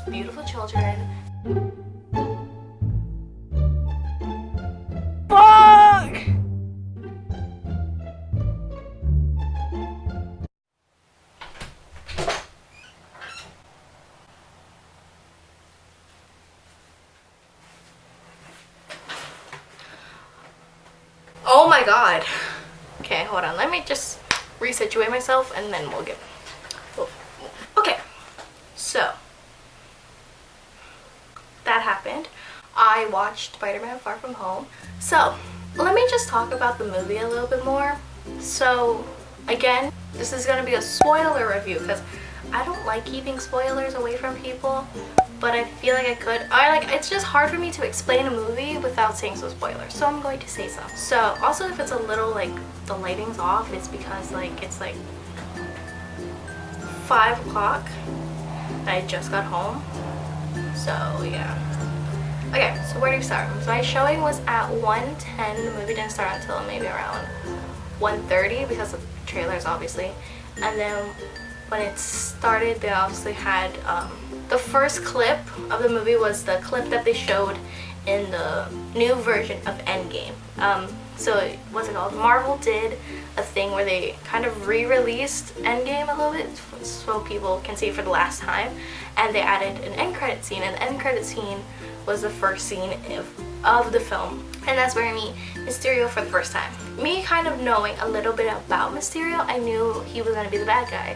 most beautiful children. Fuck! Oh my god. Okay, hold on. Let me just resituate myself and then we'll get... Okay, so that happened. I watched Spider-Man Far From Home. So let me just talk about the movie a little bit more. So again, this is gonna be a spoiler review because I don't like keeping spoilers away from people, but I feel like I could. It's just hard for me to explain a movie without saying some spoilers, so I'm going to say some. So also, if it's a little like the lighting's off, it's because like it's like 5 o'clock and I just got home. So yeah. Okay, so where do we start? So my showing was at 1:10. The movie didn't start until maybe around 1:30 because of trailers, obviously. And then when it started, they obviously had the first clip of the movie was the clip that they showed in the new version of Endgame. So what's it called? Marvel did a thing where they kind of re-released Endgame a little bit so people can see it for the last time, and they added an end credit scene, and the end credit scene was the first scene of the film, and that's where I meet Mysterio for the first time. Me kind of knowing a little bit about Mysterio, I knew he was going to be the bad guy.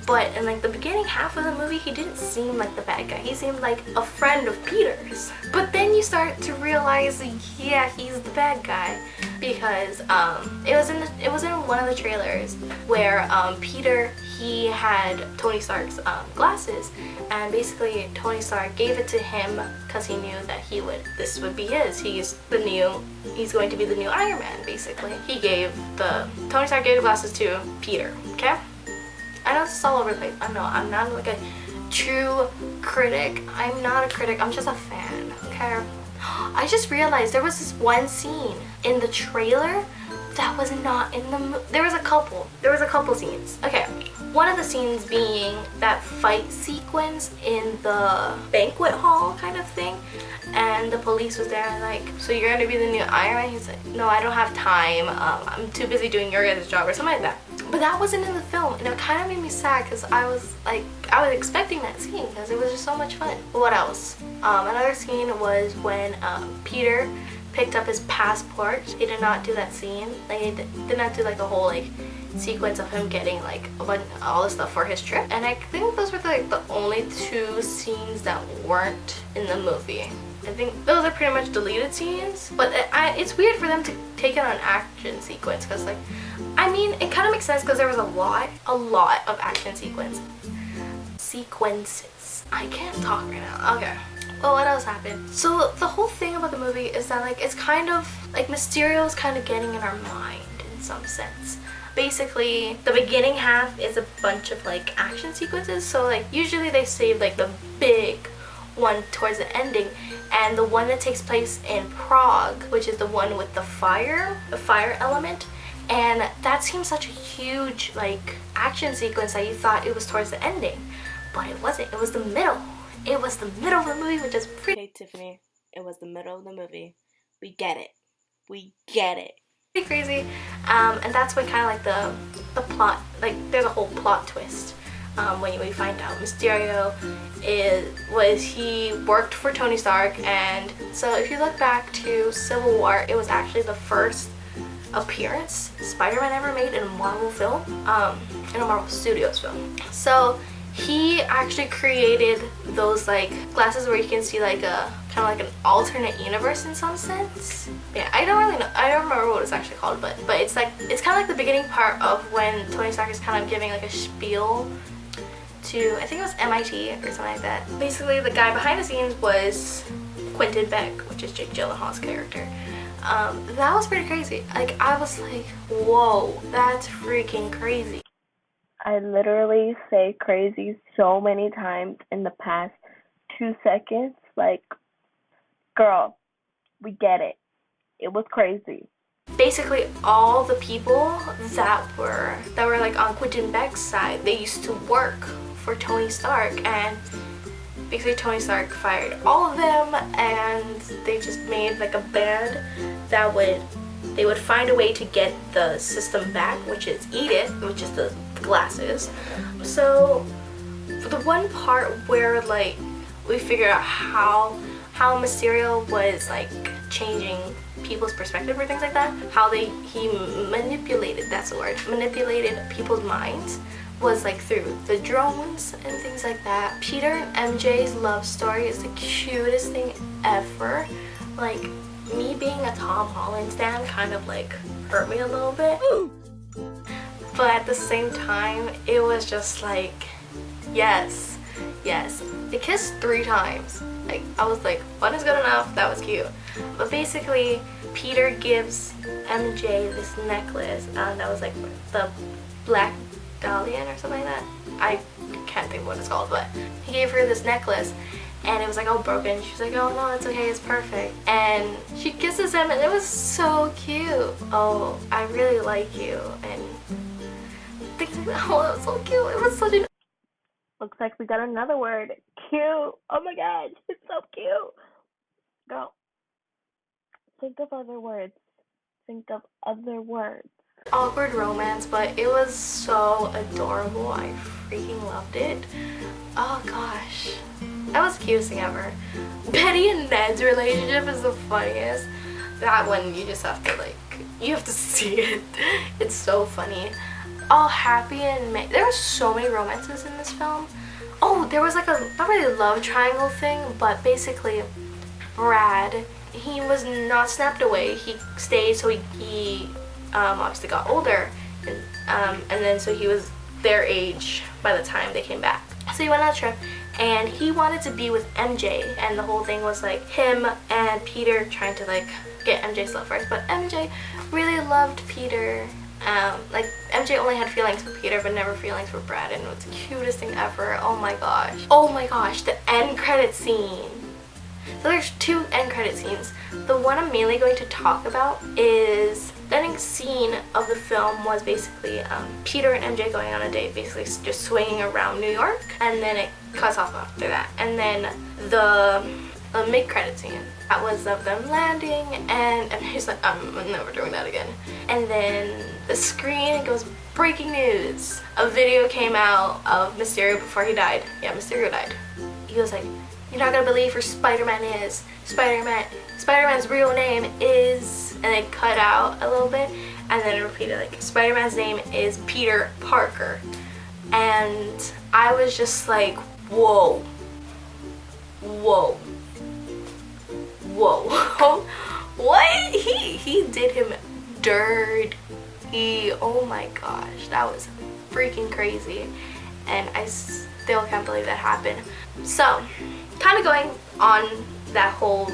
But in like the beginning half of the movie, he didn't seem like the bad guy. He seemed like a friend of Peter's. But then you start to realize, yeah, he's the bad guy, because it was in one of the trailers where Peter, he had Tony Stark's glasses, and basically Tony Stark gave it to him because he knew that this would be his. He's going to be the new Iron Man, basically. Tony Stark gave the glasses to Peter, okay? I know this is all over the place. I know I'm not like a true critic. I'm not a critic. I'm just a fan, okay? I just realized there was this one scene in the trailer that was not in the movie. There was a couple scenes. Okay, one of the scenes being that fight sequence in the banquet hall kind of thing, and the police was there and like, so you're gonna be the new Iron Man? He's like, no, I don't have time. I'm too busy doing your guys' job or something like that. But that wasn't in the film, and it kind of made me sad because I was expecting that scene because it was just so much fun. What else? Another scene was when Peter picked up his passport. He did not do that scene. Like, he did not do like a whole like sequence of him getting like all the stuff for his trip. And I think those were like the only 2 scenes that weren't in the movie. I think those are pretty much deleted scenes, but it's weird for them to take it on an action sequence because, like, I mean, it kind of makes sense because there was a lot of action sequences. I can't talk right now. Okay. Well, what else happened? So the whole thing about the movie is that like it's kind of like Mysterio is kind of getting in our mind in some sense. Basically, the beginning half is a bunch of like action sequences. So like usually they save like the big one towards the ending, and the one that takes place in Prague, which is the one with the fire element, and that seems such a huge like action sequence that you thought it was towards the ending, but it wasn't. It was the middle. It was the middle of the movie, which is pretty... Okay, Tiffany, it was the middle of the movie. We get it. Pretty crazy. And that's when kind of like the plot, like there's a whole plot twist. When we find out Mysterio he worked for Tony Stark, and so if you look back to Civil War, it was actually the first appearance Spider-Man ever made in a Marvel film, in a Marvel Studios film. So he actually created those like glasses where you can see like a kind of like an alternate universe in some sense. Yeah, I don't really know. I don't remember what it's actually called, but it's like it's kind of like the beginning part of when Tony Stark is kind of giving like a spiel to, I think it was MIT or something like that. Basically, the guy behind the scenes was Quentin Beck, which is Jake Gyllenhaal's character. That was pretty crazy. Like, I was like, whoa, that's freaking crazy. I literally say crazy so many times in the past 2 seconds. Like, girl, we get it. It was crazy. Basically, all the people that were like on Quentin Beck's side, they used to work for Tony Stark, and basically Tony Stark fired all of them, and they just made like a band that they would find a way to get the system back, which is Edith, which is the glasses. So the one part where like we figured out how Mysterio was like changing people's perspective or things like that, how he manipulated, that's the word, manipulated people's minds, was like through the drones and things like that. Peter and MJ's love story is the cutest thing ever. Like, me being a Tom Holland stan kind of like hurt me a little bit, but at the same time it was just like, yes, they kissed 3 times. Like, I was like, 1 is good enough. That was cute. But basically Peter gives MJ this necklace, that was like the Black Dahlian or something like that. I can't think of what it's called, but he gave her this necklace and it was like all broken. She was like, oh no, it's okay, it's perfect. And she kisses him and it was so cute. Oh, I really like you. And things like that. Oh, that was so cute. It was such an... Looks like we got another word. Cute. Oh my god, it's so cute. Girl, think of other words. Think of other words. Awkward romance, but it was so adorable. I freaking loved it. Oh gosh, that was the cutest thing ever. Betty and Ned's relationship is the funniest. That one, you just have to like, you have to see it. It's so funny. All happy and there were so many romances in this film. Oh, there was like a, not really a love triangle thing, but basically Brad, he was not snapped away. He stayed, so he obviously got older, and then so he was their age by the time they came back. So he went on a trip and he wanted to be with MJ, and the whole thing was like him and Peter trying to like get MJ's love first, but MJ really loved Peter. Like MJ only had feelings for Peter but never feelings for Brad, and it was the cutest thing ever. Oh my gosh, the end credit scene. So there's 2 end credit scenes. The one I'm mainly going to talk about is the ending scene of the film was basically Peter and MJ going on a date, basically just swinging around New York, and then it cuts off after that. And then the mid-credit scene, that was of them landing, and he's like, I'm never doing that again. And then the screen goes, breaking news. A video came out of Mysterio before he died. Yeah, Mysterio died. He was like, you're not gonna believe who Spider-Man is. Spider-Man's real name is, and it cut out a little bit, and then it repeated like, Spider-Man's name is Peter Parker. And I was just like, whoa. What? He did him dirty. Oh my gosh, that was freaking crazy, and I still can't believe that happened. So, kind of going on that whole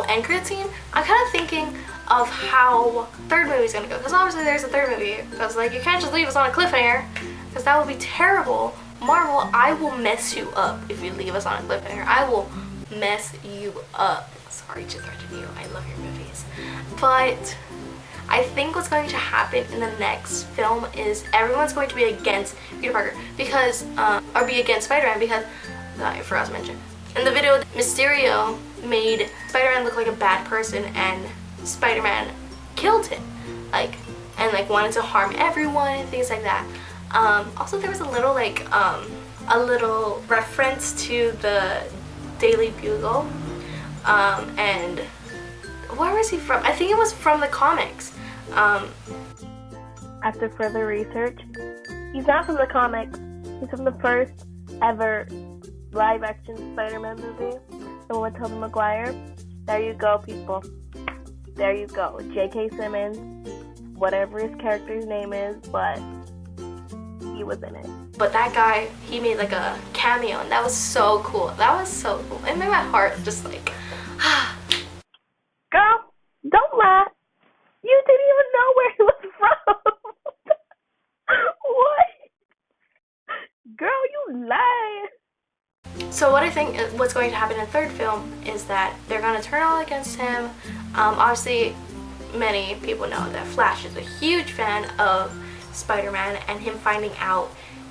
end credit scene, I'm kind of thinking of how third movie's gonna go, because obviously there's a third movie, because like you can't just leave us on a cliffhanger, because that would be terrible. Marvel, I will mess you up if you leave us on a cliffhanger. I will mess you up. Sorry to threaten you, I love your movies. But I think what's going to happen in the next film is everyone's going to be against Peter Parker, because, or be against Spider-Man, because, I forgot to mention, in the video, Mysterio made Spider-Man look like a bad person, and Spider-Man killed him, and wanted to harm everyone and things like that. Also, there was a little reference to the Daily Bugle, and where was he from? I think it was from the comics. After further research, he's not from the comics. He's from the first ever live-action Spider-Man movie, the one with Tobey Maguire. There you go, people. There you go. J.K. Simmons, whatever his character's name is, but he was in it. But that guy, he made like a cameo, and that was so cool. That was so cool. It made my heart just like, Girl, don't lie. You didn't even know where he was from. What? Girl, you lie. So what I think what's going to happen in the third film is that they're going to turn all against him. Obviously, many people know that Flash is a huge fan of Spider-Man, and him finding out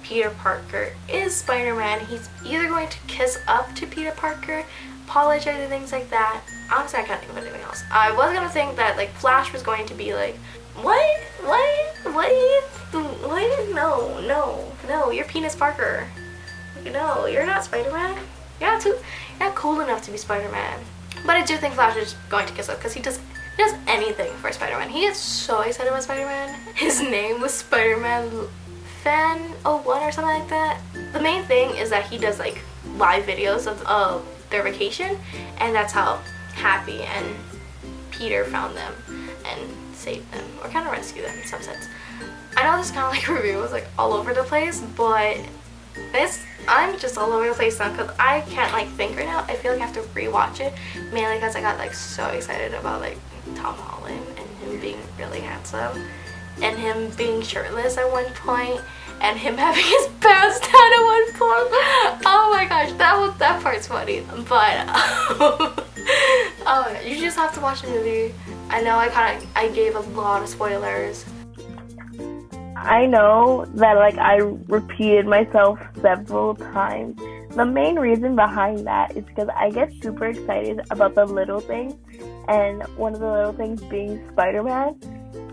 Peter Parker is Spider-Man. He's either going to kiss up to Peter Parker, apologize and things like that. Honestly, I can't think of anything else. I was gonna think that like Flash was going to be like, what? No, you're Penis Parker. Like, no, you're not Spider-Man. You're not cool enough to be Spider-Man. But I do think Flash is going to kiss up because he does anything for Spider-Man. He gets so excited about Spider-Man. His name was Spider-Man Fan 01 or something like that. The main thing is that he does like live videos of their vacation, and that's how Happy and Peter found them and saved them, or kind of rescued them in some sense. I know this kind of like review was like all over the place, but I'm just all over the place now because I can't like think right now. I feel like I have to rewatch it, mainly because I got like so excited about like Tom Holland and him being really handsome and him being shirtless at one point and him having his pants down at one point. Oh my gosh, that part's funny. But oh my god, you just have to watch the movie. I know I gave a lot of spoilers. I know that like I repeated myself several times. The main reason behind that is because I get super excited about the little things, and one of the little things being Spider-Man,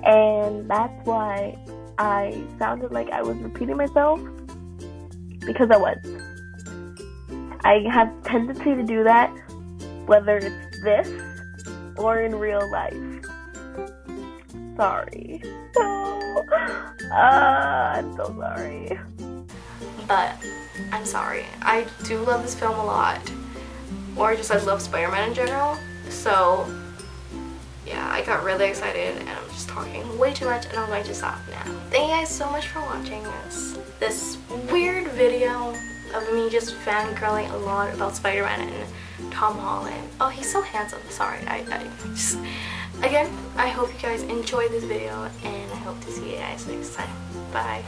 and that's why I sounded like I was repeating myself, because I was. I have tendency to do that, whether it's this or in real life. Sorry. I'm so sorry. But I'm sorry. I do love this film a lot. Or just I love Spider-Man in general. So yeah, I got really excited and I'm just talking way too much and I'm going to stop now. Thank you guys so much for watching this weird video of me just fangirling a lot about Spider-Man and Tom Holland. Oh, he's so handsome. Sorry, again, I hope you guys enjoyed this video and I hope to see you guys next time. Bye.